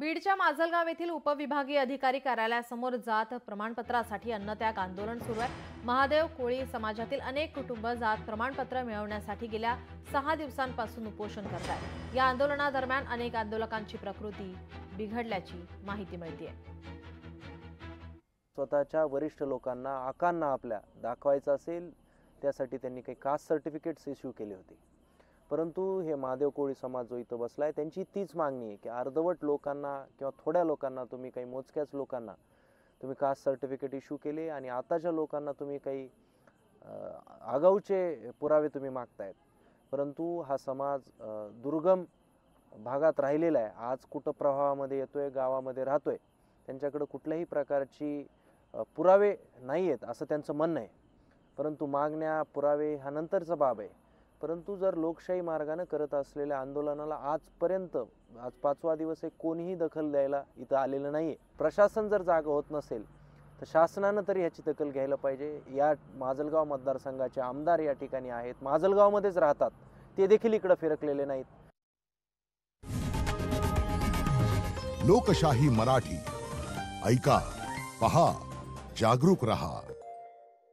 बीडच्या माजलगाव येथील उपविभागीय अधिकारी कार्यालयासमोर जात प्रमाणपत्रासाठी अन्नत्याग आंदोलन सुरू आहे। महादेव कोळी समाजातील अनेक कुटुंब जात प्रमाणपत्र मिळवण्यासाठी गेल्या 6 दिवसांपासून उपोषण करत आहेत। या आंदोलनादरम्यान अनेक आंदोलकांची प्रकृती बिघडल्याची माहिती मिळते। स्वतःच्या वरिष्ठ लोकांना आकांना आपल्या दाखवायचं असेल त्यासाठी त्यांनी काही कास्ट सर्टिफिकेट्स इश्यू केले होते। परंतु हे महादेव कोळी समाज जो इथं बसलाय त्यांची तीच मागणी आहे की अर्धवट लोकांना किंवा थोड्या लोकांना तुम्ही काही मोजक्याच लोकांना तुम्ही कास्ट सर्टिफिकेट इश्यू केले आणि आताच्या लोकांना तुम्ही काही आगाऊचे पुरावे तुम्ही मागतायत। परंतु हा समाज दुर्गम भागात राहिलेला आहे, आज कुठं प्रवाहामध्ये येतोय, गावामध्ये राहतोय, त्यांच्याकडे कुठल्याही प्रकारची पुरावे नाही आहेत असं त्यांचं म्हणणं आहे। परंतु मागण्या पुरावे हा नंतरचा बाब आहे। परंतु जर लोकशाही मार्गाने करत असलेल्या आंदोलनाला आजपर्यंत आज 5वा दिवस आहे, कोणीही दखल द्यायला इथं आलेलं नाहीये। प्रशासन जर जागा होत नसेल तर शासनानं तरी याची दखल घ्यायला पाहिजे। या माजलगाव मतदारसंघाचे आमदार या ठिकाणी आहेत, माजलगावमध्येच राहतात, ते देखील इकडे फिरकलेले नाहीत। लोकशाही मराठी ऐका, पहा, जागरूक रहा।